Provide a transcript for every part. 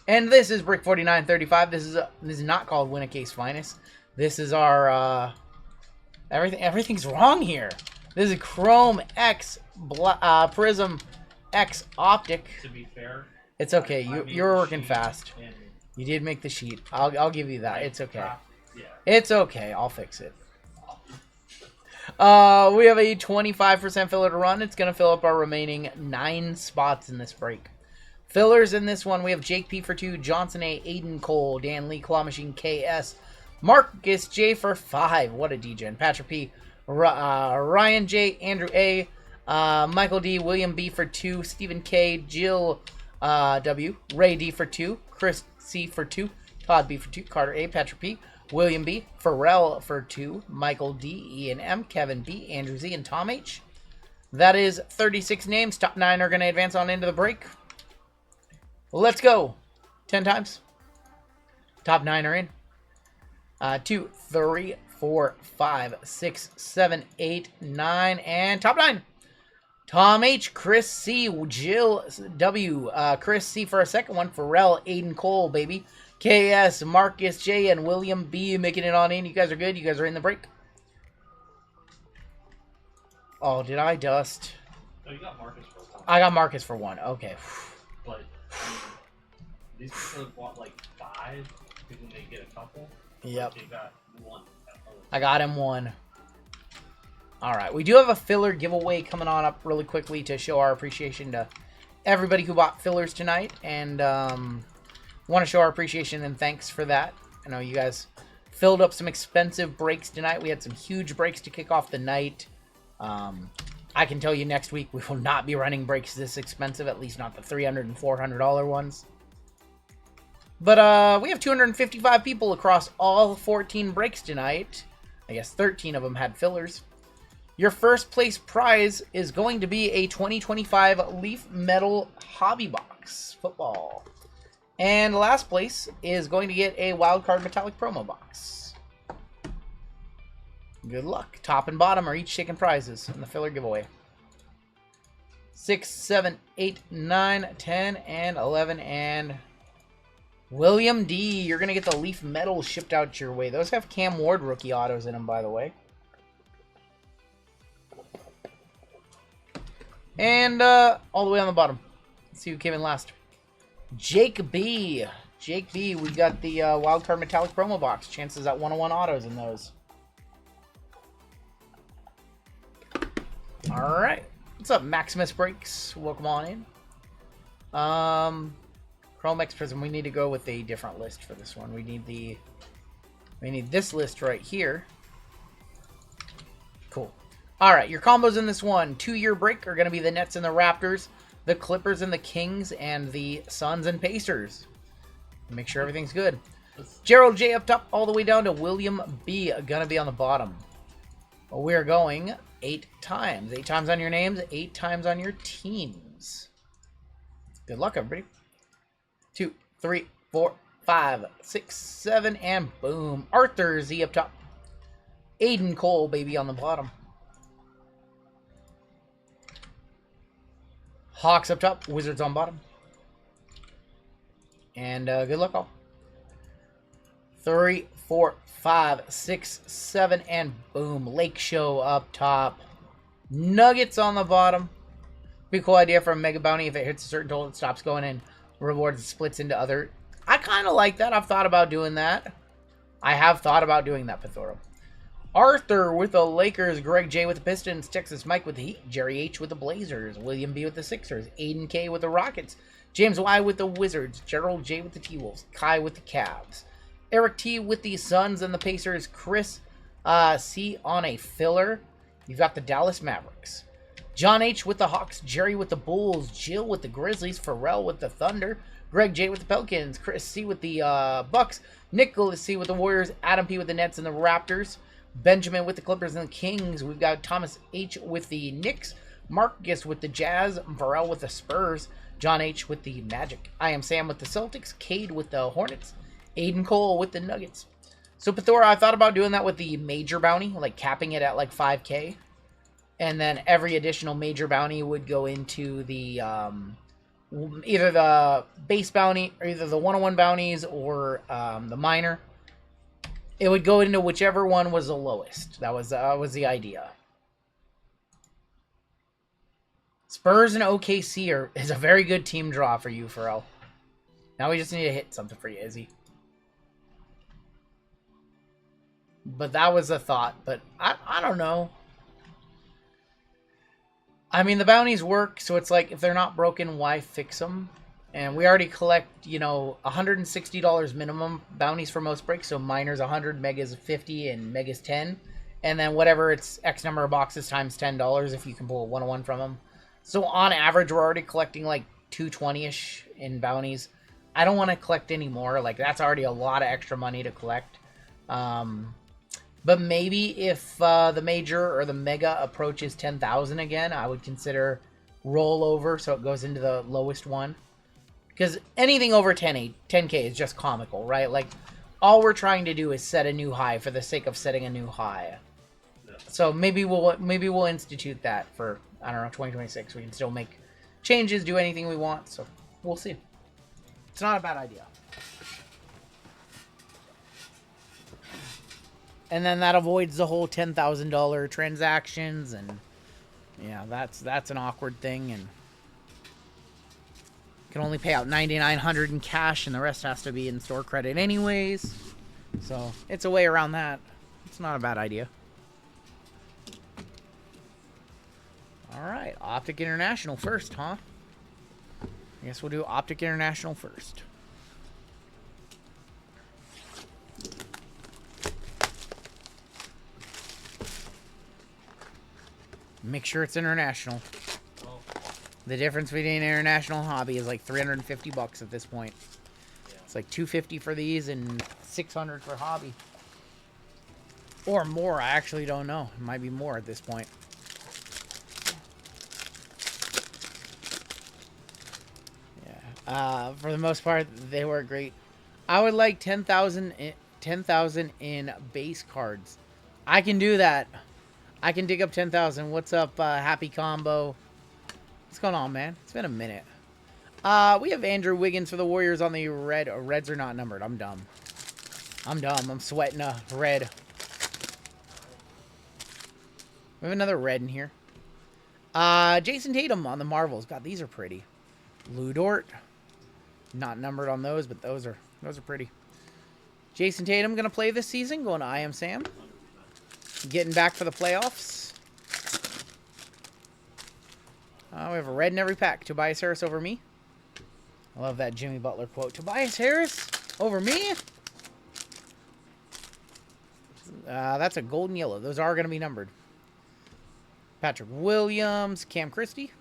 And this is Brick 4935. This is not called Win a Case Finest. This is our everything's wrong here. This is Chrome X Prizm X Optic. To be fair, it's okay. You're working fast. You did make the sheet. I'll give you that. It's okay. Yeah. It's okay. I'll fix it. We have a 25% filler to run. It's going to fill up our remaining 9 spots in this break. Fillers in this one, we have Jake P for 2, Johnson A, Aiden Cole, Dan Lee, Claw Machine KS, Marcus J for 5. What a degen. Patrick P, Ryan J, Andrew A, Michael D, William B for 2, Stephen K, Jill W, Ray D for 2, Chris C for 2, Todd B for 2, Carter A, Patrick P, William B, Pharrell for 2, Michael D, Ian M, Kevin B, Andrew Z, and Tom H. That is 36 names. Top 9 are going to advance on into the break. Let's go. 10 times. Top 9 are in. 2, 3, 4, 5, 6, 7, 8, 9, and top 9. Tom H, Chris C, Jill W, Chris C for a second one, Pharrell, Aiden Cole, baby. KS, Marcus J, and William B making it on in. You guys are good. You guys are in the break. Oh, did I dust? No, you got Marcus for 1. I got Marcus for 1. Okay. But these people have bought like 5. People may get a couple. Yep. They got 1. I got him 1. Alright, we do have a filler giveaway coming on up really quickly to show our appreciation to everybody who bought fillers tonight. And want to show our appreciation and thanks for that. I know you guys filled up some expensive breaks tonight. We had some huge breaks to kick off the night. I can tell you next week we will not be running breaks this expensive, at least not the $300 and $400 ones. But we have 255 people across all 14 breaks tonight. I guess 13 of them had fillers. Your first place prize is going to be a 2025 Leaf Metal Hobby Box football. And last place is going to get a Wildcard Metallic Promo Box. Good luck. Top and bottom are each taking prizes in the filler giveaway. 6, 7, 8, 9, 10, and 11, and William D. You're going to get the Leaf Metal shipped out your way. Those have Cam Ward rookie autos in them, by the way. And all the way on the bottom. Let's see who came in last. Jake B. Jake B. We got the Wildcard Metallic Promo Box. Chances at 101 autos in those. Alright. What's up, Maximus Breaks? Welcome on in. Chrome X Prizm. We need to go with a different list for this one. We need this list right here. Cool. Alright, your combos in this one. 2-year break are going to be the Nets and the Raptors, the Clippers and the Kings, and the Suns and Pacers. Make sure everything's good. Gerald J up top, all the way down to William B. Going to be on the bottom. We're going 8 times. 8 times on your names, 8 times on your teams. Good luck, everybody. 2, 3, 4, 5, 6, 7, and boom. Arthur Z up top. Aiden Cole, baby, on the bottom. Hawks up top, Wizards on bottom. And good luck all. 3, 4, 5, 6, 7, and boom. Lake Show up top. Nuggets on the bottom. Pretty cool idea for a Mega Bounty. If it hits a certain total, it stops going and rewards splits into other. I kind of like that. I've thought about doing that. I have thought about doing that, Pithoro. Arthur with the Lakers, Greg J with the Pistons, Texas Mike with the Heat, Jerry H with the Blazers, William B with the Sixers, Aiden K with the Rockets, James Y with the Wizards, Gerald J with the T-Wolves, Kai with the Cavs, Eric T with the Suns and the Pacers, Chris C on a filler. You've got the Dallas Mavericks. John H with the Hawks, Jerry with the Bulls, Jill with the Grizzlies, Pharrell with the Thunder, Greg J with the Pelicans, Chris C with the Bucks, Nicholas C with the Warriors, Adam P with the Nets and the Raptors, Benjamin with the Clippers and the Kings. We've got Thomas H with the Knicks, Marcus with the Jazz, Pharrell with the Spurs, John H with the Magic. I am Sam with the Celtics, Cade with the Hornets, Aiden Cole with the Nuggets. So, Pithora, I thought about doing that with the major bounty, like capping it at like 5K. And then every additional major bounty would go into the either the base bounty, or either the 101 bounties, or the minor. It would go into whichever one was the lowest. That was the idea. Spurs and OKC is a very good team draw for you, Pharrell. Now we just need to hit something for you, Izzy. But that was a thought. But I don't know. I mean, the bounties work, so it's like, if they're not broken, why fix them? And we already collect, $160 minimum bounties for most breaks. So miner's 100, mega's 50, and mega's 10. And then whatever, it's X number of boxes times $10 if you can pull a 101 from them. So on average, we're already collecting like 220-ish in bounties. I don't want to collect any more. Like, that's already a lot of extra money to collect. But maybe if the major or the mega approaches 10,000 again, I would consider rollover, so it goes into the lowest one. Because anything over 10K is just comical, right? Like, all we're trying to do is set a new high for the sake of setting a new high. Yeah. So maybe we'll institute that for, I don't know, 2026. We can still make changes, do anything we want. So we'll see. It's not a bad idea. And then that avoids the whole $10,000 transactions, and yeah, that's an awkward thing, and can only pay out $9,900 in cash, and the rest has to be in store credit anyways. So it's a way around that. It's not a bad idea. All right, Optic International first, huh? I guess we'll do Optic International first. Make sure it's international. Oh. The difference between international and hobby is like $350 at this point. Yeah. It's like $250 for these and $600 for hobby. Or more, I actually don't know. It might be more at this point. Yeah. For the most part, they were great. I would like 10,000 in base cards. I can do that. I can dig up 10,000. What's up, Happy Combo? What's going on, man? It's been a minute. We have Andrew Wiggins for the Warriors on the red. Reds are not numbered. I'm dumb. I'm sweating a red. We have another red in here. Jason Tatum on the Marvels. God, these are pretty. Lou Dort. Not numbered on those, but those are pretty. Jason Tatum going to play this season. Going to I Am Sam. Getting back for the playoffs. We have a red in every pack. Tobias Harris over me. I love that Jimmy Butler quote. Tobias Harris over me? That's a golden yellow. Those are going to be numbered. Patrick Williams. Cam Christie.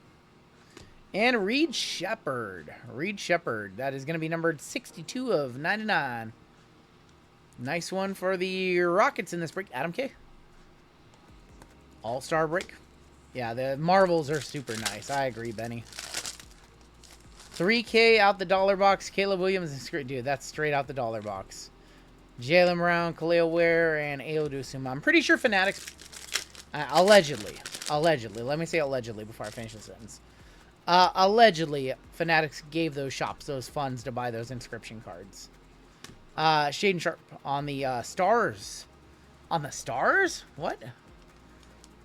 And Reed Shepherd. Reed Shepherd. That is going to be numbered 62 of 99. Nice one for the Rockets in this break. Adam K. All-star break. Yeah, the Marvels are super nice. I agree, Benny. 3K out the dollar box. Caleb Williams. Dude, that's straight out the dollar box. Jaylen Brown, Khalil Ware, and Ayo Dosunmu. I'm pretty sure Fanatics... allegedly. Let me say allegedly before I finish the sentence. Allegedly, Fanatics gave those shops those funds to buy those inscription cards. Shaden Sharp on the Stars. On the Stars? What?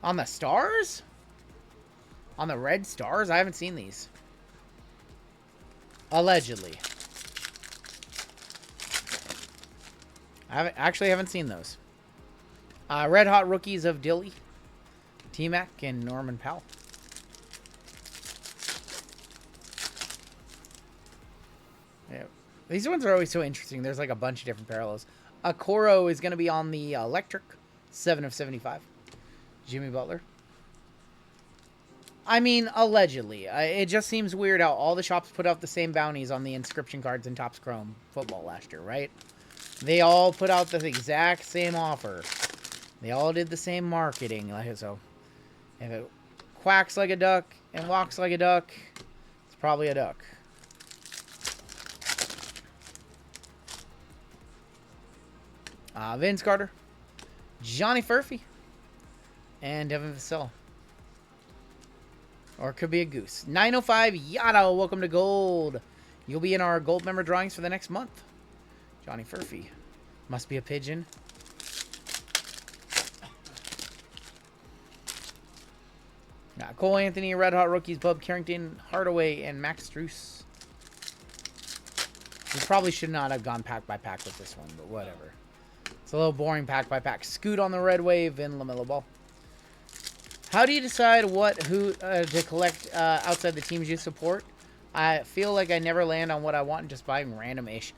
On the Stars? On the Red Stars? I haven't seen these. Allegedly. I haven't seen those. Red Hot Rookies of Dilly. T-Mac and Norman Powell. Yeah. These ones are always so interesting. There's like a bunch of different parallels. Okoro is going to be on the Electric. 7 of 75. Jimmy Butler. I mean, allegedly. It just seems weird how all the shops put out the same bounties on the inscription cards in Topps Chrome football last year, right? They all put out the exact same offer. They all did the same marketing. So, if it quacks like a duck and walks like a duck, it's probably a duck. Vince Carter. Johnny Furphy. And Devin Vassell. Or it could be a goose. 905 Yada, welcome to gold. You'll be in our gold member drawings for the next month. Johnny Furphy. Must be a pigeon. Cole Anthony, Red Hot Rookies, Bub Carrington, Hardaway, and Max Struess. We probably should not have gone pack by pack with this one, but whatever. It's a little boring pack by pack. Scoot on the Red Wave and LaMelo Ball. How do you decide who to collect outside the teams you support? I feel like I never land on what I want and just buying random-ish.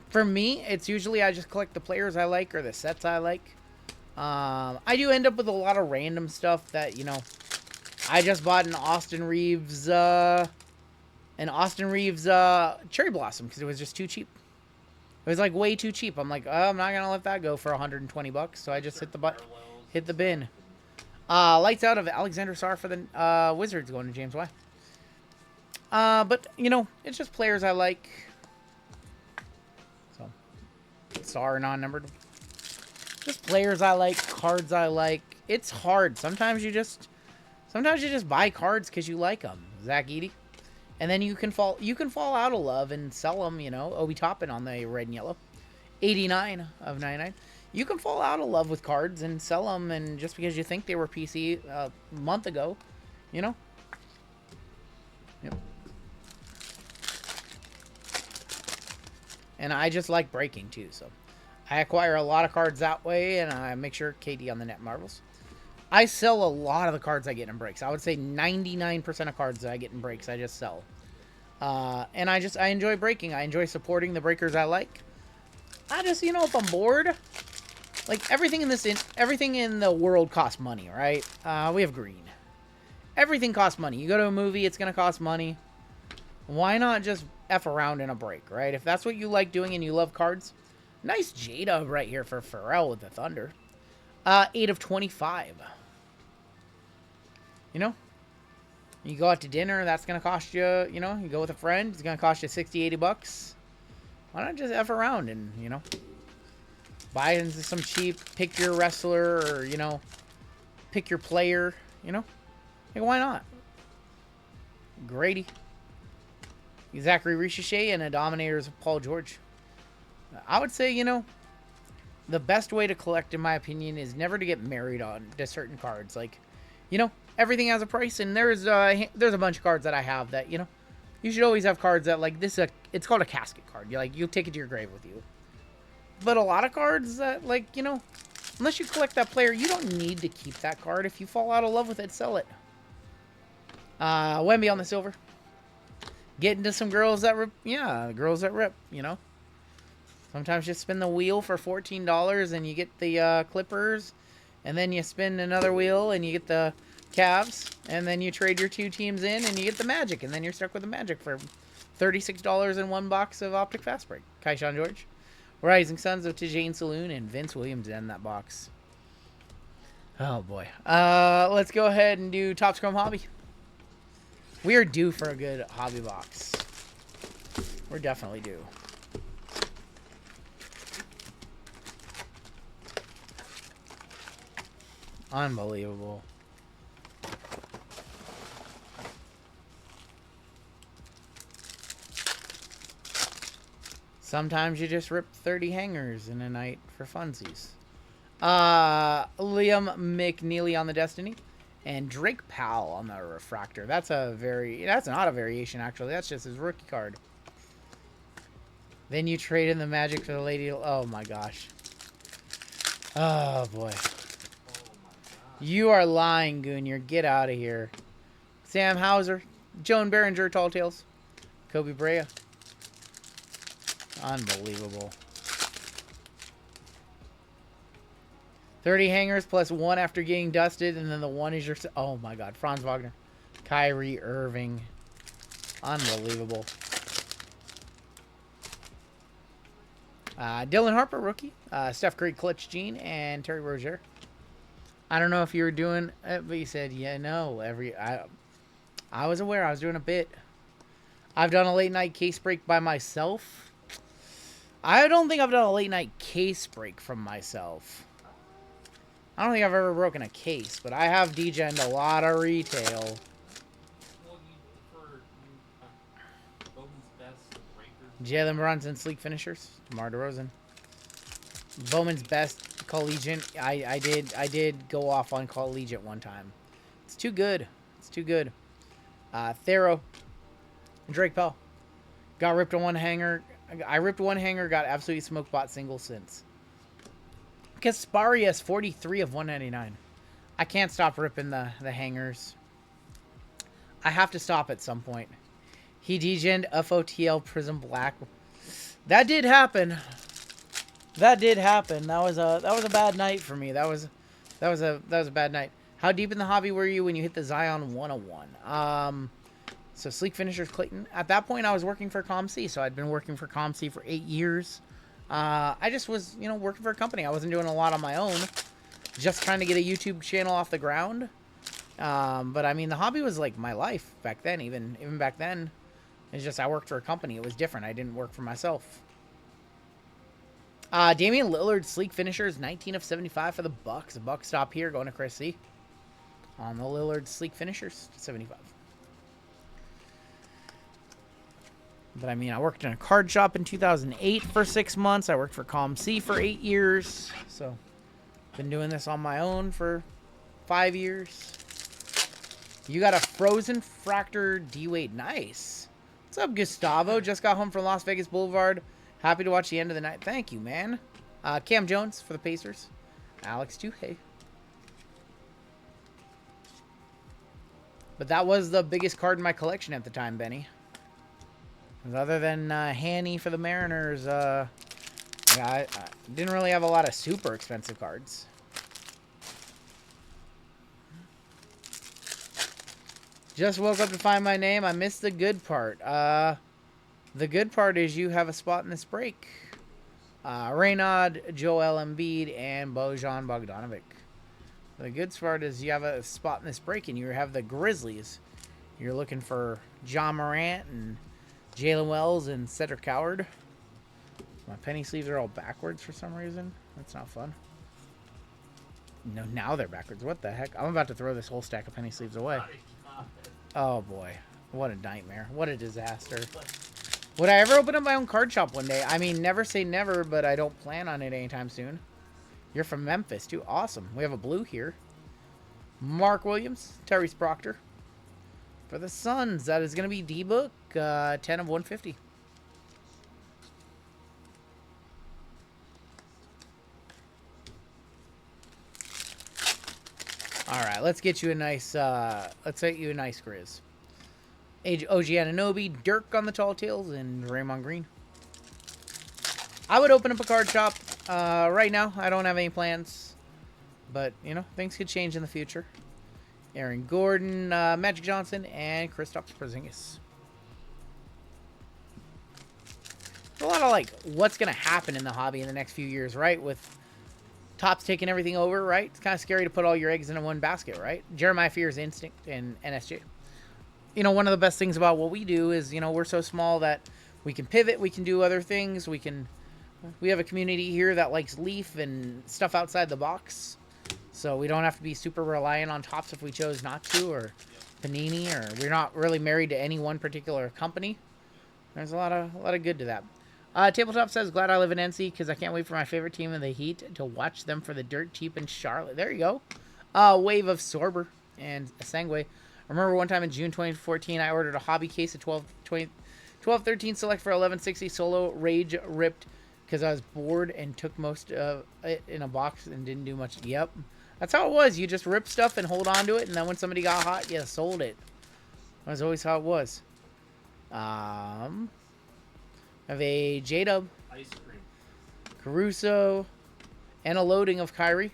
For me, it's usually I just collect the players I like or the sets I like. I do end up with a lot of random stuff that, you know, I just bought an Austin Reeves Cherry Blossom because it was just too cheap. It was like way too cheap. I'm like, oh, I'm not gonna let that go for 120 bucks. So I just hit the bin. Lights out of Alexander Sarr for the Wizards going to James Y. But you know, it's just players I like. So Sarr non-numbered. Just players I like, cards I like. It's hard. Sometimes you just buy cards because you like them. Zach Edey. And then you can fall out of love and sell them, you know. Obi Toppin on the red and yellow. 89 of 99. You can fall out of love with cards and sell them, and just because you think they were PC a month ago, you know. Yep. And I just like breaking too, so I acquire a lot of cards that way, and I make sure KD on the net marbles. I sell a lot of the cards I get in breaks. I would say 99% of cards that I get in breaks, I just sell. And I enjoy breaking. I enjoy supporting the breakers I like. I just, you know, if I'm bored, like everything in the world costs money, right? We have green. Everything costs money. You go to a movie, it's going to cost money. Why not just F around in a break, right? If that's what you like doing and you love cards. Nice J-Dub right here for Pharrell with the Thunder. 8 of 25. You know, you go out to dinner, that's going to cost you, you know, you go with a friend, it's going to cost you 60, 80 bucks. Why not just F around and, you know, buy into some cheap, pick your wrestler or, you know, pick your player, you know? Like, why not? Grady. Zachary Ricochet and a Dominator's Paul George. I would say, you know, the best way to collect, in my opinion, is never to get married on to certain cards. Like, you know, everything has a price, and there's a bunch of cards that I have that, you know, you should always have cards that, like, it's called a casket card. You'll take it to your grave with you. But a lot of cards that, like, you know, unless you collect that player, you don't need to keep that card. If you fall out of love with it, sell it. Wemby on the silver. Get into some girls that rip. Yeah, girls that rip, you know. Sometimes you spin the wheel for $14 and you get the Clippers. And then you spin another wheel and you get the Cavs. And then you trade your two teams in and you get the Magic. And then you're stuck with the Magic for $36 in one box of Optic Fast Break. Kaishan George. Rising Sons of Tijane Saloon and Vince Williams in that box. Oh, boy. Let's go ahead and do Topps Chrome Hobby. We are due for a good hobby box. We're definitely due. Unbelievable. Sometimes you just rip 30 hangers in a night for funsies. Liam McNeely on the Destiny. And Drake Powell on the Refractor. That's not a variation, actually. That's just his rookie card. Then you trade in the Magic for the Lady. Oh, my gosh. Oh, boy. You are lying, Goonier. Get out of here. Sam Hauser. Joan Behringer, Tall Tales. Kobe Brea. Unbelievable. 30 hangers plus 1 after getting dusted, and then the 1 is your... Oh, my God. Franz Wagner. Kyrie Irving. Unbelievable. Dylan Harper, rookie. Steph Curry, Clutch Gene, and Terry Rozier. I don't know if you were doing it, but you said, yeah, no. I was aware. I was doing a bit. I've done a late night case break by myself. I don't think I've done a late night case break from myself. I don't think I've ever broken a case, but I have DJ'd a lot of retail. Jalen Brunson, sleek finishers. DeMar DeRozan. Bowman's best collegiate. I did go off on collegiate one time. It's too good. It's too good. Thero. Drake Pell. Got ripped on one hanger. I ripped one hanger. Got absolutely smoked. Bought single since. Kasparius 43 of 199. I can't stop ripping the hangers. I have to stop at some point. He degened FOTL Prizm Black. That did happen. That did happen. That was a bad night for me. That was a bad night. How deep in the hobby were you when you hit the Zion 101? So sleek finishers Clayton. At that point, I was working for ComC, so I'd been working for ComC for 8 years. I just was, working for a company. I wasn't doing a lot on my own. Just trying to get a YouTube channel off the ground. But I mean, the hobby was like my life back then. Even back then, it's just I worked for a company. It was different. I didn't work for myself. Damian Lillard, sleek finishers, 19 of 75 for the Bucks. The Bucks stop here, going to Chris C. On the Lillard sleek finishers, 75. But I mean, I worked in a card shop in 2008 for 6 months. I worked for ComC for 8 years. So, been doing this on my own for 5 years. You got a Frozen Fractor D-Wade. Nice. What's up, Gustavo? Just got home from Las Vegas Boulevard. Happy to watch the end of the night. Thank you, man. Cam Jones for the Pacers. Alex Tuhey. But that was the biggest card in my collection at the time, Benny. Other than Hanny for the Mariners, yeah, I didn't really have a lot of super expensive cards. Just woke up to find my name. I missed the good part. The good part is you have a spot in this break. Reynaud, Joel Embiid, and Bojan Bogdanovic. The good part is you have a spot in this break, and you have the Grizzlies. You're looking for John Morant and Jalen Wells and Cedric Coward. My penny sleeves are all backwards for some reason. That's not fun. No, now they're backwards. What the heck? I'm about to throw this whole stack of penny sleeves away. Oh, boy. What a nightmare. What a disaster. Would I ever open up my own card shop one day? I mean, never say never, but I don't plan on it anytime soon. You're from Memphis, too. Awesome. We have a blue here. Mark Williams, Tyrese Proctor. For the Suns, that is going to be D-Book, 10 of 150. All right, let's get you a nice, Grizz. OG Anunoby, Dirk on the Tall Tales, and Draymond Green. I would open up a card shop. Right now, I don't have any plans. But, things could change in the future. Aaron Gordon, Magic Johnson, and Kristaps Porzingis. There's a lot of, what's going to happen in the hobby in the next few years, right? With Topps taking everything over, right? It's kind of scary to put all your eggs in one basket, right? Jeremiah Fears, Instinct, and NSJ. One of the best things about what we do is, we're so small that we can pivot, we can do other things, we have a community here that likes Leaf and stuff outside the box. So we don't have to be super reliant on Topps if we chose not to, or Panini, or we're not really married to any one particular company. There's a lot of good to that. Tabletop says, glad I live in NC because I can't wait for my favorite team in the Heat to watch them for the dirt cheap in Charlotte. There you go. Wave of Sorber and Sangway. I remember one time in June 2014, I ordered a hobby case of 1213 Select for 1160 Solo Rage Ripped because I was bored and took most of it in a box and didn't do much. Yep. That's how it was. You just rip stuff and hold on to it, and then when somebody got hot, you sold it. That was always how it was. I have a J-Dub, Ice cream, Caruso, and a loading of Kyrie.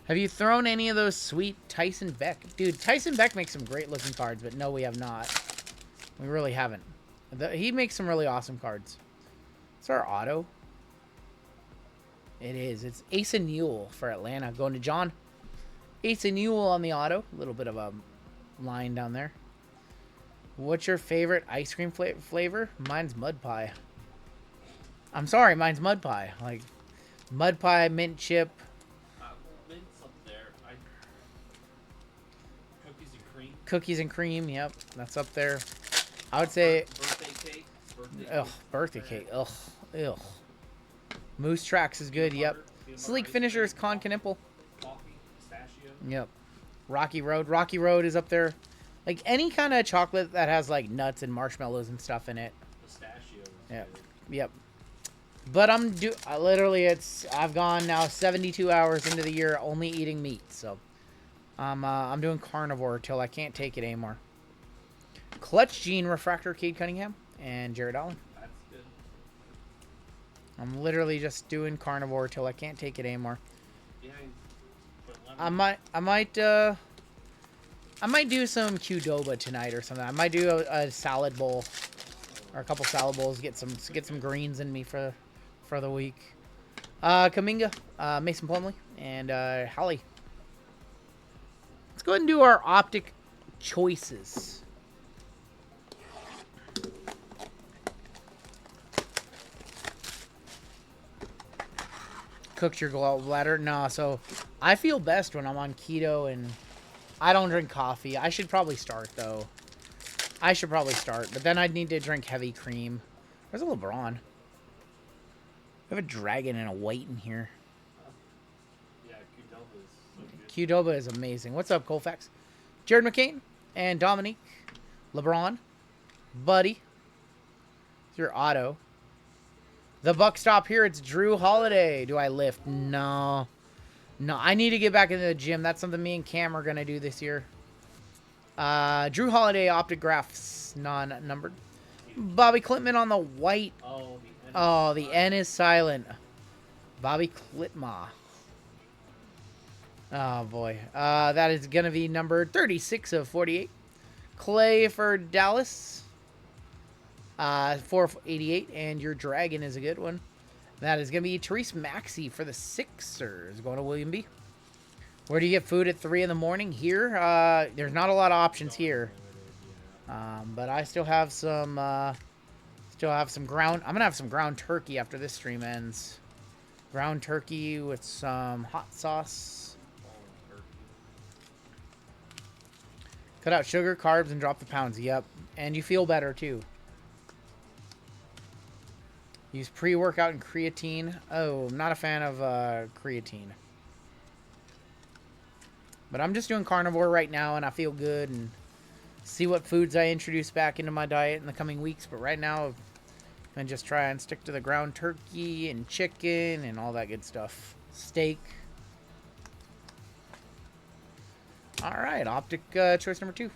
Have you thrown any of those sweet Tyson Beck? Dude, Tyson Beck makes some great looking cards, but no, we have not. We really haven't. He makes some really awesome cards. It's our auto. It is. It's Asa Newell for Atlanta. Going to John. Asa Newell on the auto. A little bit of a line down there. What's your favorite ice cream flavor? Mine's mud pie. I'm sorry, mine's mud pie. Like, mud pie, mint chip. Mint's up there. Cookies and cream. Cookies and cream, yep. That's up there. I would say... Birthday cake. Ugh, birthday cake. Ugh, ugh. Moose Tracks is good. Yep. Sleek Finishers, Con Canimple. Coffee, pistachio. Yep. Rocky Road. Rocky Road is up there. Like any kind of chocolate that has like nuts and marshmallows and stuff in it. Pistachio. Yep. Yep. But I've gone now 72 hours into the year only eating meat, so I'm doing carnivore till I can't take it anymore. Clutch Gene Refractor, Cade Cunningham, and Jared Allen. That's good. I'm literally just doing carnivore till I can't take it anymore. Yeah. I might do some Qdoba tonight or something. I might do a salad bowl or a couple salad bowls. Get some greens in me for the week. Kaminga, Mason Plumley, and Holly. Let's go ahead and do our Optic choices. Cooked your gallbladder? Nah, so I feel best when I'm on keto and I don't drink coffee. I should probably start, though. But then I'd need to drink heavy cream. There's a LeBron. We have a dragon and a white in here. Yeah, Qdoba is so good. Qdoba is amazing. What's up, Colfax? Jared McCain and Dominique. LeBron. Buddy. It's your auto. The buck stop here. It's Drew Holiday. Do I lift? No. No, I need to get back into the gym. That's something me and Cam are going to do this year. Drew Holiday, Optic Graphs, non-numbered. Bobby Klitman on the white. Oh, the N is silent. Bobby Klitma. Oh, boy. That is going to be numbered 36 of 48. Clay for Dallas. 488. And your Dragon is a good one. That is going to be Therese Maxey for the Sixers. Going to William B. Where do you get food at 3 in the morning? Here, there's not a lot of options here. But I still have some ground. I'm going to have some ground turkey after this stream ends. Ground turkey with some hot sauce. Cut out sugar, carbs, and drop the pounds. Yep. And you feel better, too. Use pre-workout and creatine. Oh, I'm not a fan of creatine. But I'm just doing carnivore right now, and I feel good. And see what foods I introduce back into my diet in the coming weeks. But right now, I'm going to just try and stick to the ground turkey and chicken and all that good stuff. Steak. All right, Optic choice number 2.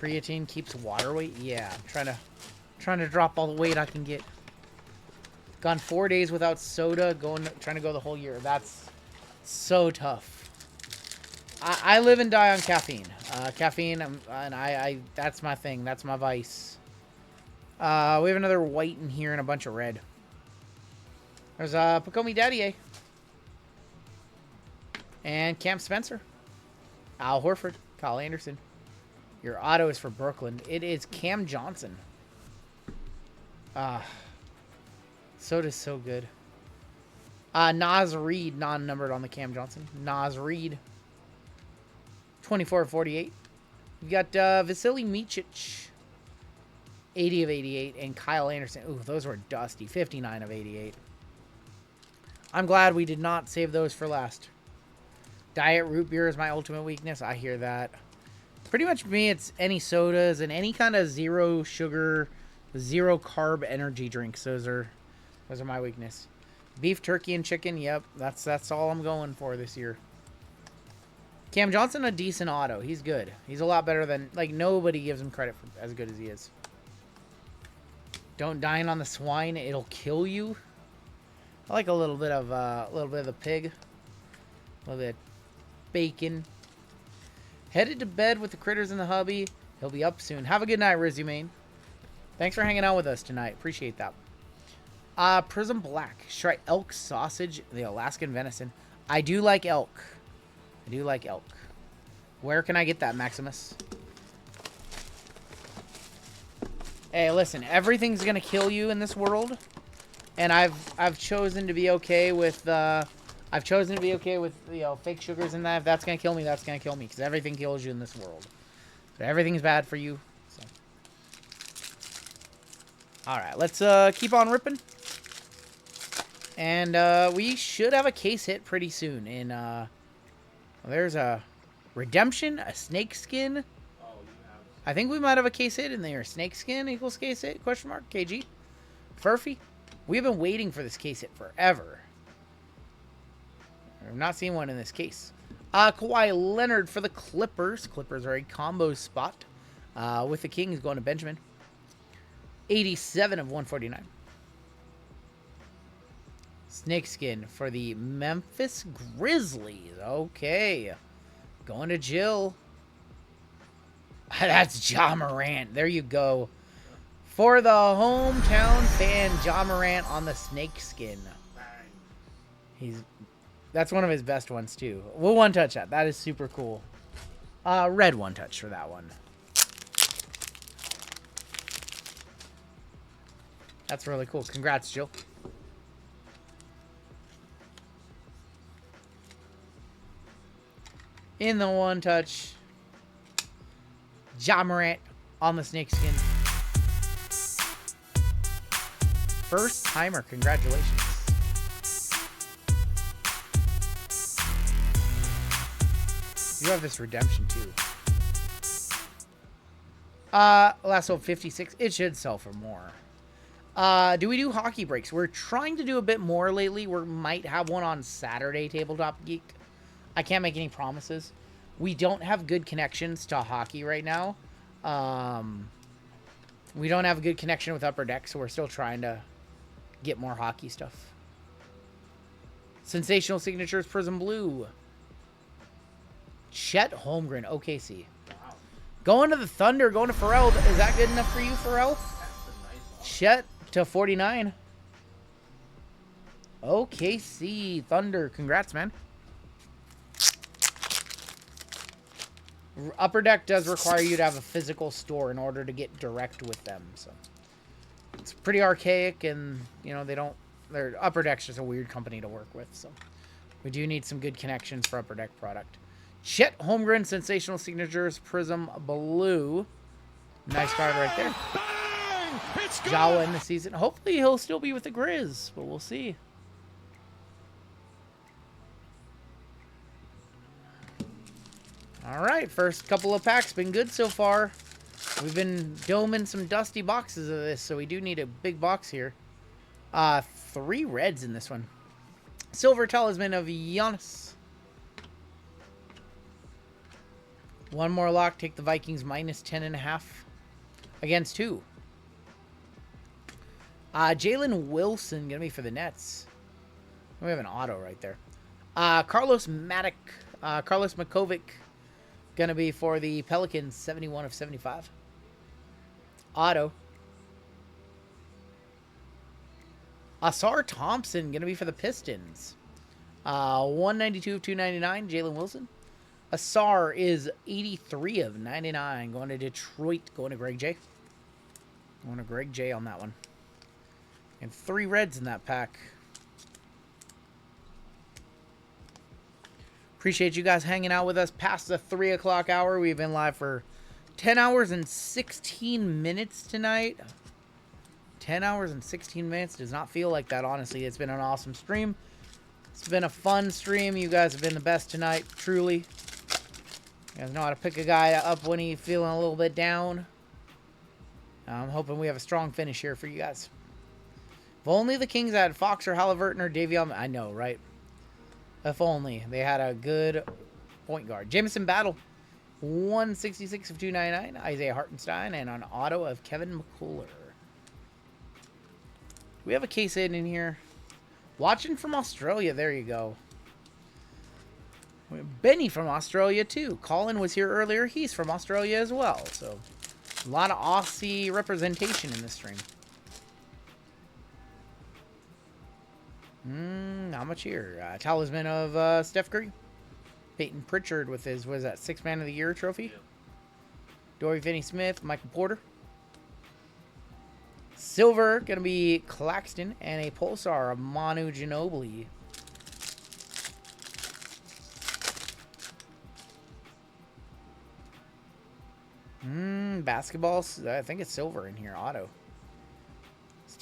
Creatine keeps water weight. Yeah, I'm trying to drop all the weight I can get. Gone 4 days without soda, trying to go the whole year. That's so tough. I live and die on caffeine. Caffeine, and that's my thing. That's my vice. We have another white in here and a bunch of red. There's Pacomi Daddier. And Cam Spencer. Al Horford. Kyle Anderson. Your auto is for Brooklyn. It is Cam Johnson. Soda's so good. Naz Reid, non-numbered on the Cam Johnson. Naz Reid. 24 of 48. We've got Vasily Micic. 80 of 88. And Kyle Anderson. Ooh, those were dusty. 59 of 88. I'm glad we did not save those for last. Diet root beer is my ultimate weakness. I hear that. Pretty much me, it's any sodas and any kind of zero sugar, zero carb energy drinks. Those are my weakness. Beef, turkey, and chicken. Yep, that's all I'm going for this year. Cam Johnson, a decent auto. He's good. He's a lot better than, like, nobody gives him credit for as good as he is. Don't dine on the swine; it'll kill you. I like a little bit of the pig, a little bit of bacon. Headed to bed with the critters in the hubby. He'll be up soon. Have a good night, Resume. Thanks for hanging out with us tonight. Appreciate that. Prizm Black. Should try elk sausage, the Alaskan venison. I do like elk. Where can I get that, Maximus? Hey, listen. Everything's gonna kill you in this world, and I've chosen to be okay with fake sugars and that. If that's gonna kill me, that's gonna kill me, because everything kills you in this world. So everything's bad for you. So. All right, let's keep on ripping. And we should have a case hit pretty soon. There's a redemption, a snake skin. Oh, you have. I think we might have a case hit in there. Snake skin equals case hit? Question mark. KG. Furphy. We've been waiting for this case hit forever. I've not seen one in this case. Kawhi Leonard for the Clippers. Clippers are a combo spot. With the Kings going to Benjamin. 87 of 149. Snakeskin for the Memphis Grizzlies. Okay. Going to Jill. That's Ja Morant. There you go. For the hometown fan, Ja Morant on the snakeskin. That's one of his best ones, too. We'll one-touch that. That is super cool. Red one-touch for that one. That's really cool. Congrats, Jill. In the one-touch, Ja Morant on the snakeskin. First timer. Congratulations. You have this redemption too. Last sold 56. It should sell for more. Do we do hockey breaks? We're trying to do a bit more lately. We might have one on Saturday, Tabletop Geek. I can't make any promises. We don't have good connections to hockey right now. We don't have a good connection with Upper Deck, so we're still trying to get more hockey stuff. Sensational signatures, Prizm Blue. Chet Holmgren, OKC. Wow. Going to the Thunder, going to Pharrell. Is that good enough for you, Pharrell? That's a nice one. Chet to 49. OKC Thunder. Congrats, man. Upper Deck does require you to have a physical store in order to get direct with them. So it's pretty archaic, and you know their Upper Deck's just a weird company to work with. So we do need some good connections for Upper Deck product. Chet Holmgren, sensational signatures, Prizm Blue. Nice card right there. Jawa in the season. Hopefully he'll still be with the Grizz, but we'll see. All right, first couple of packs been good so far. We've been doming some dusty boxes of this, so we do need a big box here. 3 reds in this one. Silver Talisman of Giannis. One more lock. Take the Vikings minus 10.5 against 2. Jalen Wilson going to be for the Nets. We have an auto right there. Carlos Makovic going to be for the Pelicans, 71 of 75. Auto. Asar Thompson going to be for the Pistons. 192 of 299, Jalen Wilson. Asar is 83 of 99. Going to Detroit. Going to Greg J. Going to Greg J on that one. And 3 reds in that pack. Appreciate you guys hanging out with us past the 3 o'clock hour. We've been live for 10 hours and 16 minutes tonight. 10 hours and 16 minutes. Does not feel like that, honestly. It's been an awesome stream. It's been a fun stream. You guys have been the best tonight, truly. You guys know how to pick a guy up when he's feeling a little bit down. I'm hoping we have a strong finish here for you guys. If only the Kings had Fox or Halliburton or Davion. I know, right? If only they had a good point guard. Jameson Battle, 166 of 299. Isaiah Hartenstein, and an auto of Kevin McCullough. We have a case in here. Watching from Australia. There you go. We have Benny from Australia, too. Colin was here earlier. He's from Australia as well. So, a lot of Aussie representation in this stream. Not much here. Talisman of Steph Curry. Peyton Pritchard with his, what is that, 6th Man of the Year trophy. Yeah. Dory Finney-Smith, Michael Porter. Silver, going to be Claxton. And a Pulsar of Manu Ginobili. Basketball, I think it's silver in here, auto.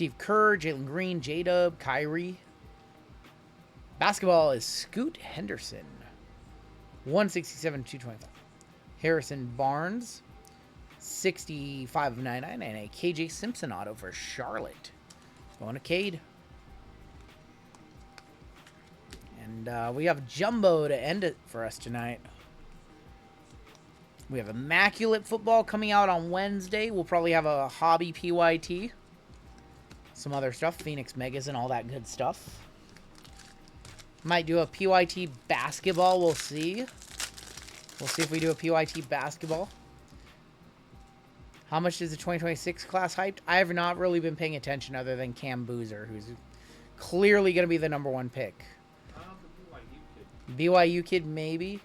Steve Kerr, Jalen Green, J-Dub, Kyrie. Basketball is Scoot Henderson. 167, 225. Harrison Barnes. 65 of 99. And a KJ Simpson auto for Charlotte. Going to Cade. And we have Jumbo to end it for us tonight. We have Immaculate Football coming out on Wednesday. We'll probably have a Hobby PYT. Some other stuff. Phoenix Megas and all that good stuff. Might do a PYT Basketball. We'll see. We'll see if we do a PYT Basketball. How much is the 2026 class hyped? I have not really been paying attention other than Cam Boozer, who's clearly going to be the #1 pick. BYU kid, maybe.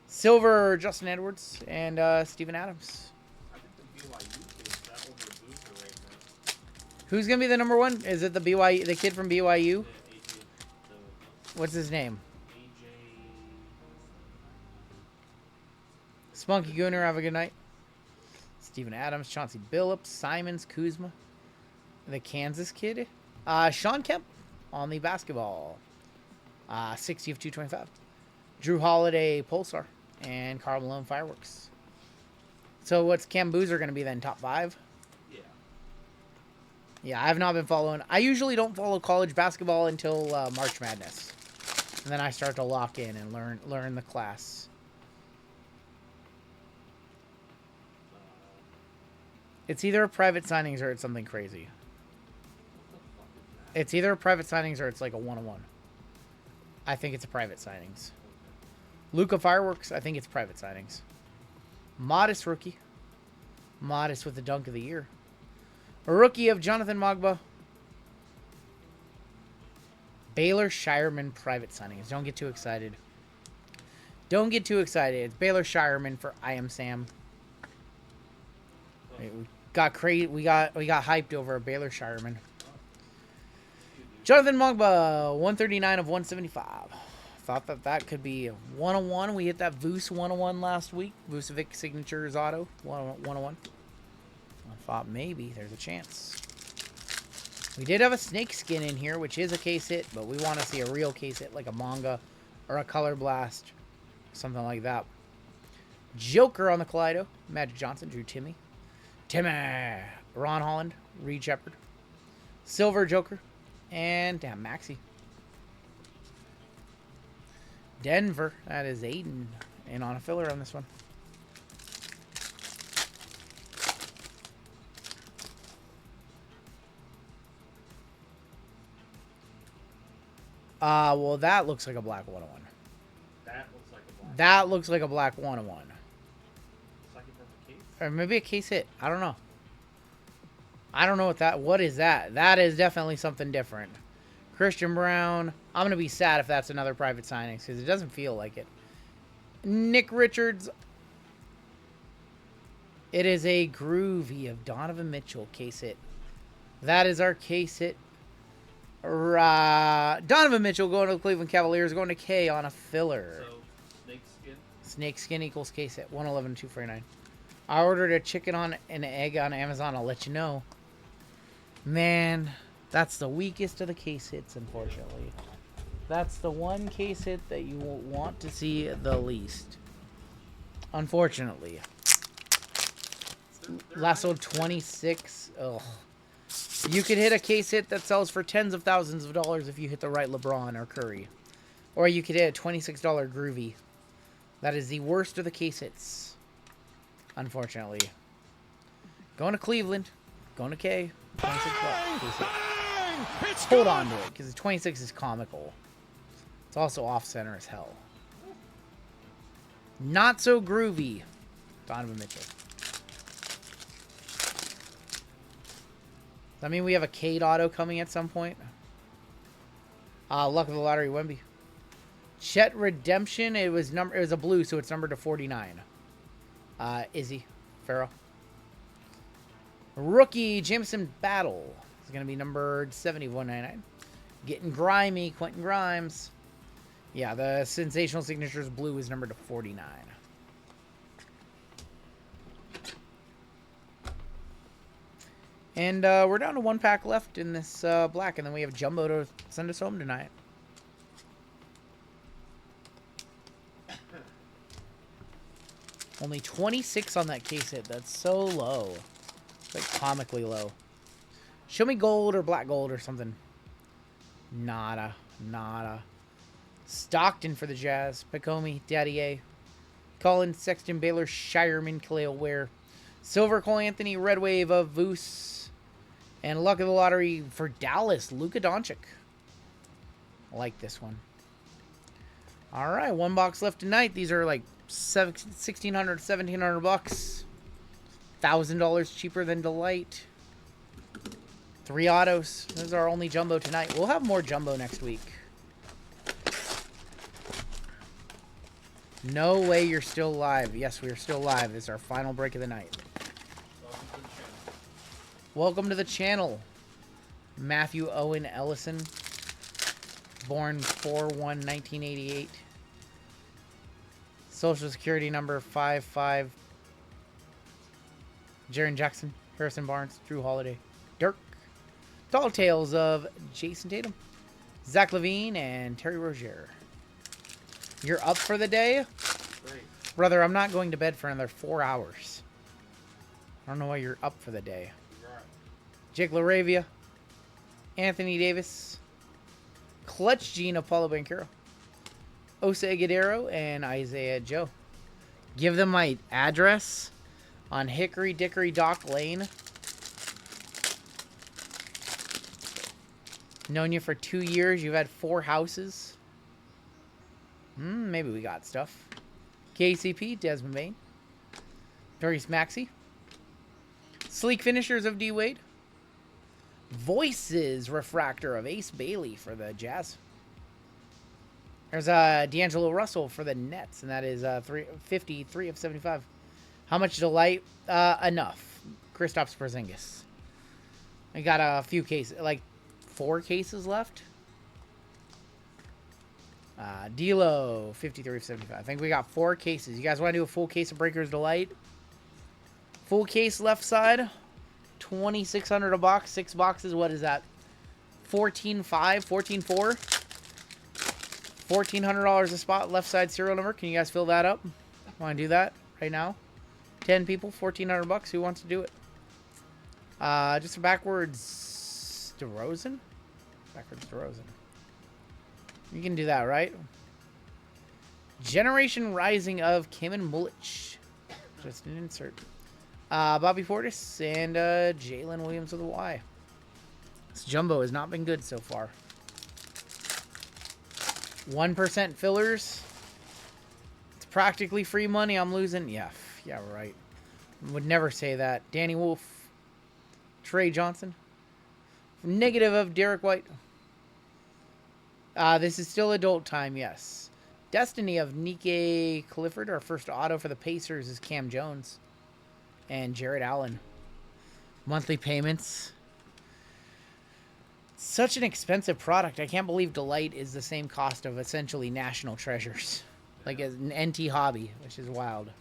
Silver, Justin Edwards, and Steven Adams. I think the BYU kid is that over Boozer right now. Who's going to be the #1? Is it the BYU, the kid from BYU? What's his name? AJ. Spunky Gooner, have a good night. Steven Adams, Chauncey Billups, Simons, Kuzma. The Kansas kid. Sean Kemp on the basketball. 60 of 225. Drew Holiday, Pulsar. And Karl Malone, Fireworks. So what's Cam Boozer going to be then? Top 5? Yeah. Yeah, I have not been following. I usually don't follow college basketball until March Madness. And then I start to lock in and learn the class. It's either private signings or it's something crazy. It's either private signings or it's like a 1-on-1. I think it's a private signings. Luca Fireworks, I think it's private signings. Modest rookie. Modest with the dunk of the year. A rookie of Jonathan Mogba. Baylor Shireman private signings. Don't get too excited. Don't get too excited. It's Baylor Shireman for I Am Sam. We got hyped over a Baylor Shireman. Jonathan Mogba, 139 of 175. Thought that could be a 101. We hit that Voos 101 last week. Vucevic Signatures Auto, 101. I thought maybe there's a chance. We did have a snake skin in here, which is a case hit, but we want to see a real case hit, like a manga or a color blast, something like that. Joker on the Kaleido. Magic Johnson, Drew Timmy. Ron Holland, Reed Shepard. Silver Joker. And damn, Maxi. Denver, that is Aiden. And on a filler on this one. Well, that looks like a black 101. That looks like a black 101. Or maybe a case hit. I don't know. I don't know what is that? That is definitely something different. Christian Brown. I'm going to be sad if that's another private signing because it doesn't feel like it. Nick Richards. It is a groovy of Donovan Mitchell case hit. That is our case hit. Donovan Mitchell going to the Cleveland Cavaliers, going to K on a filler. So, snake skin? Snake skin equals case hit. 111, 249. I ordered a chicken on an egg on Amazon. I'll let you know. Man, that's the weakest of the case hits, unfortunately. That's the one case hit that you will want to see the least. Unfortunately. Lasso 26. Ugh. You could hit a case hit that sells for tens of thousands of dollars if you hit the right LeBron or Curry. Or you could hit a $26 Groovy. That is the worst of the case hits. Unfortunately. Going to Cleveland. Going to K. 26 bucks. Hold on to it, because the 26 is comical. It's also off-center as hell. Not so groovy. Donovan Mitchell. Does that mean we have a Cade auto coming at some point? Luck of the Lottery, Wemby. Chet Redemption. It was a blue, so it's numbered to 49. Izzy Farrell. Rookie Jameson Battle is going to be numbered 7199. Getting grimy, Quentin Grimes. Yeah, the Sensational Signatures blue is numbered to 49. And we're down to 1 pack left in this black, and then we have Jumbo to send us home tonight. Only 26 on that case hit. That's so low. It's like comically low. Show me gold or black gold or something. Nada. Nada. Stockton for the Jazz. Pacomi, Daddy A. Collins, Sexton, Baylor, Shireman, Kaleo Ware. Silver, Cole Anthony, Red Wave of Voos. And luck of the lottery for Dallas, Luka Doncic. I like this one. All right, 1 box left tonight. These are like $1,600, $1,700 bucks. $1,000 cheaper than Delight. 3 autos. This is our only jumbo tonight. We'll have more jumbo next week. No way you're still live. Yes, we are still live. This is our final break of the night. Welcome to the channel. Matthew Owen Ellison. Born 4/1/1988. Social Security number 55. Jaren Jackson, Harrison Barnes, Drew Holiday, Dirk. Tall Tales of Jason Tatum, Zach LaVine, and Terry Rozier. You're up for the day? Great. Brother, I'm not going to bed for another 4 hours. I don't know why you're up for the day. Right. Jake LaRavia, Anthony Davis, Clutch Gene of Paulo Banchero, Osa Igudero, and Isaiah Joe. Give them my address on Hickory Dickory Dock Lane. Known you for 2 years. You've had 4 houses. Maybe we got stuff. KCP, Desmond Bain. Therese Maxey. Sleek Finishers of D. Wade. Voices Refractor of Ace Bailey for the Jazz. There's D'Angelo Russell for the Nets, and that is 53 of 75. How much Delight? Enough. Kristaps Porzingis. I got a few cases, like 4 cases left. D'Lo, 53 of 75. I think we got 4 cases. You guys want to do a full case of Breakers Delight? Full case left side. $2,600 a box. 6 boxes. What is that? 14.5, 14.4. $1,400 a spot. Left side serial number. Can you guys fill that up? Want to do that right now? 10 people, $1,400. Who wants to do it? Just a backwards DeRozan? Backwards DeRozan. You can do that, right? Generation Rising of Kim and Mulich. Just an insert. Bobby Portis and Jalen Williams with a Y. This jumbo has not been good so far. 1% fillers. It's practically free money I'm losing. Yeah, right. Would never say that. Danny Wolf. Trey Johnson. Negative of Derek White. This is still adult time, yes. Destiny of Nike Clifford. Our first auto for the Pacers is Cam Jones. And Jared Allen. Monthly payments. Such an expensive product. I can't believe Delight is the same cost of essentially National Treasures. Like an NT hobby, which is wild.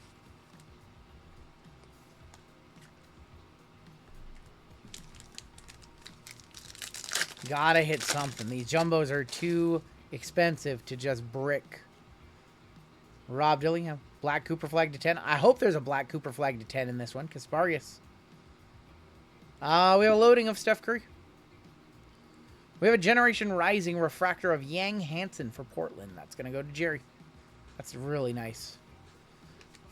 Gotta hit something. These jumbos are too expensive to just brick. Rob Dillingham. Black Cooper flag to 10. I hope there's a black Cooper flag to 10 in this one. Kasparius. We have a loading of Steph Curry. We have a Generation Rising Refractor of Yang Hansen for Portland. That's going to go to Jerry. That's really nice.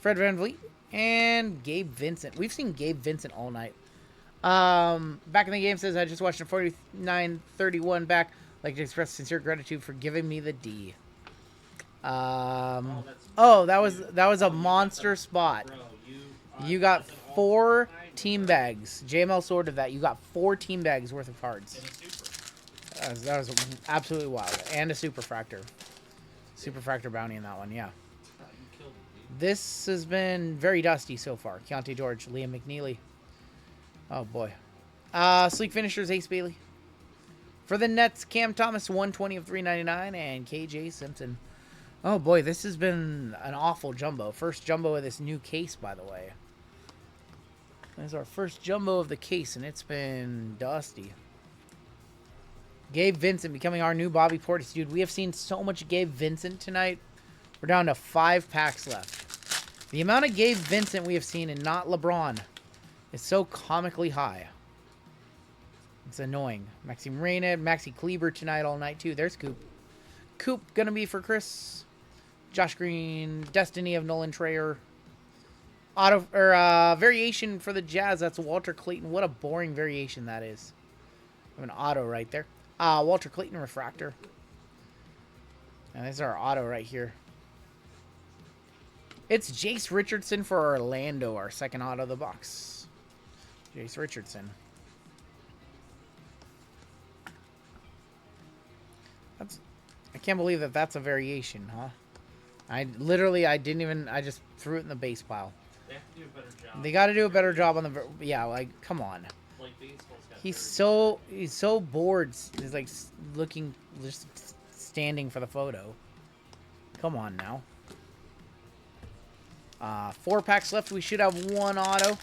Fred VanVleet and Gabe Vincent. We've seen Gabe Vincent all night. Back in the game says, I just watched a 49-31 back. I'd like to express sincere gratitude for giving me the D. That was a monster spot. You got 4 team bags. JML sorted that. You got 4 team bags worth of cards. That was absolutely wild. And a Superfractor. Superfractor bounty in that one, yeah. This has been very dusty so far. Keontae George, Liam McNeely. Oh, boy. Sleek Finishers, Ace Bailey. For the Nets, Cam Thomas, 120 of 399, and KJ Simpson. Oh, boy, this has been an awful jumbo. First jumbo of this new case, by the way. That's our first jumbo of the case, and it's been dusty. Gabe Vincent becoming our new Bobby Portis. Dude, we have seen so much Gabe Vincent tonight. We're down to 5 packs left. The amount of Gabe Vincent we have seen and not LeBron is so comically high. It's annoying. Maxime Reyna, Maxi Kleber tonight all night too. There's Coop. Coop gonna be for Chris. Josh Green, Destiny of Nolan Trayer. Auto or variation for the Jazz. That's Walter Clayton. What a boring variation that is. I have an auto right there. Walter Clayton refractor. And this is our auto right here. It's Jace Richardson for Orlando, our second auto of the box. Jace Richardson. I can't believe that that's a variation, huh? I didn't even, I just threw it in the base pile. They have to do a better job. They got to do a better job on the, yeah, like, come on. Like, baseball's got He's so bored. He's like looking, just standing for the photo. Come on now. 4 packs left. We should have 1 auto.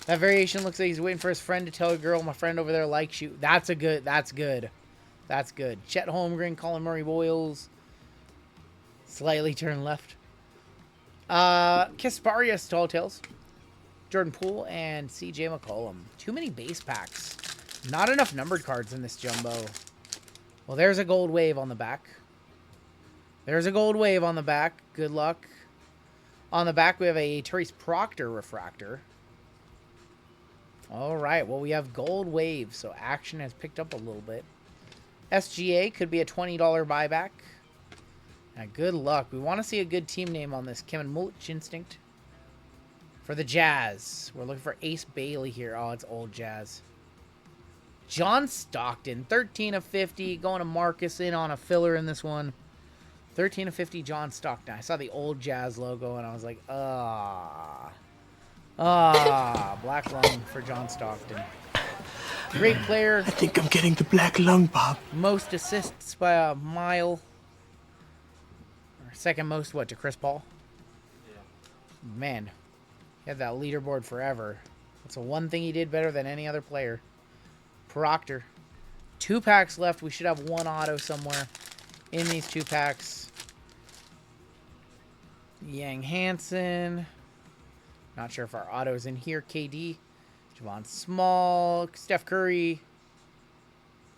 That variation looks like he's waiting for his friend to tell a girl, my friend over there likes you. That's good. That's good. Chet Holmgren, Colin Murray Boyles. Slightly turn left. Kasparius Tall Tales. Jordan Poole and CJ McCollum. Too many base packs. Not enough numbered cards in this jumbo. Well, there's a gold wave on the back. Good luck. On the back, we have a Therese Proctor refractor. All right. Well, we have gold wave, so action has picked up a little bit. SGA could be a $20 buyback. Now, good luck. We want to see a good team name on this. Kevin Mulch Instinct. For the Jazz, we're looking for Ace Bailey here. Oh, it's old Jazz. John Stockton, 13 of 50. Going to Marcus in on a filler in this one. 13 of 50, John Stockton. I saw the old Jazz logo, and I was like, black lung for John Stockton. Great player. I think I'm getting the black lung, Bob. Most assists by a mile. Or second most, what, to Chris Paul? Yeah. Man, he had that leaderboard forever. That's the one thing he did better than any other player. Proctor. 2 packs left. We should have 1 auto somewhere in these 2 packs. Yang Hansen. Not sure if our auto's in here. KD. Javon Small. Steph Curry.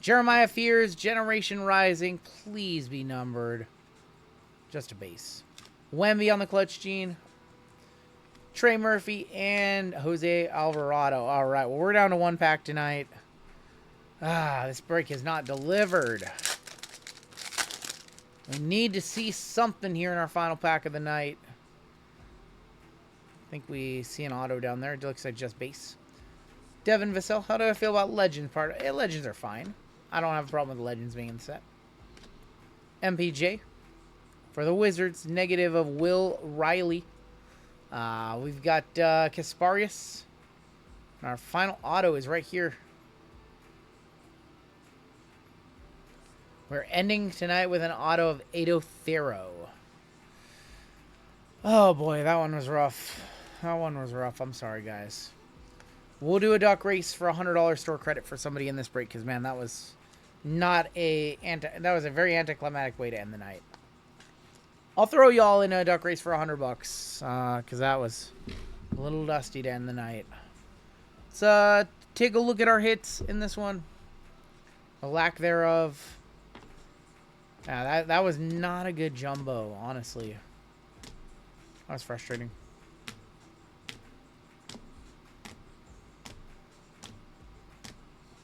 Jeremiah Fears. Generation Rising. Please be numbered. Just a base. Wemby on the clutch gene. Trey Murphy and Jose Alvarado. All right. Well, we're down to 1 pack tonight. This break is not delivered. We need to see something here in our final pack of the night. I think we see an auto down there. It looks like just base. Devin Vassell, how do I feel about Legends part? Legends are fine. I don't have a problem with Legends being in the set. MPJ. For the Wizards, negative of Will Riley. We've got Kasparius. And our final auto is right here. We're ending tonight with an auto of Ado Thero. Oh boy, that one was rough. I'm sorry, guys. We'll do a duck race for $100 store credit for somebody in this break, because man, that was not a very anticlimactic way to end the night. I'll throw y'all in a duck race for $100, because that was a little dusty to end the night. Let's take a look at our hits in this one. The lack thereof. That was not a good jumbo, honestly. That was frustrating.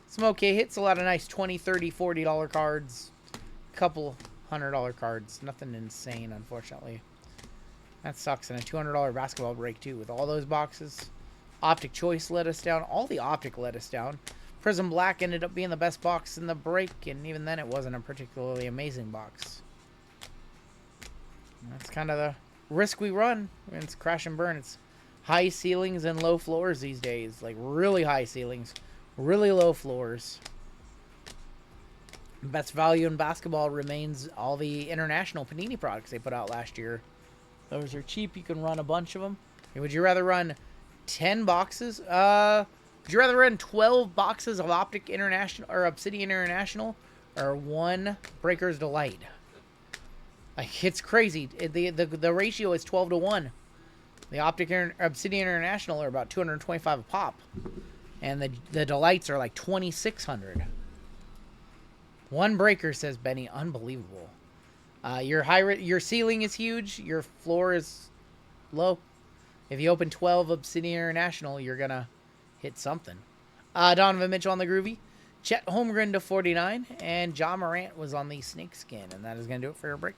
Some okay hits, a lot of nice $20, $30, $40 cards. A couple $100 cards. Nothing insane, unfortunately. That sucks. And a $200 basketball break, too, with all those boxes. Optic Choice let us down. All the Optic let us down. Prizm Black ended up being the best box in the break, and even then it wasn't a particularly amazing box. That's kind of the risk we run. It's crash and burn. It's high ceilings and low floors these days. Like, really high ceilings, really low floors. Best value in basketball remains all the international Panini products they put out last year. Those are cheap. You can run a bunch of them. Would you rather run 10 boxes. Would you rather run 12 boxes of Optic International or Obsidian International or 1 Breaker's Delight? Like, it's crazy. The ratio is 12 to 1. The Optic Obsidian International are about 225 a pop. And the Delights are like 2,600. 1 breaker, says Benny. Unbelievable. Your ceiling is huge. Your floor is low. If you open 12 Obsidian International, you're going to hit something. Donovan Mitchell on the Groovy. Chet Holmgren to 49. And John Morant was on the Snakeskin. And that is going to do it for your break.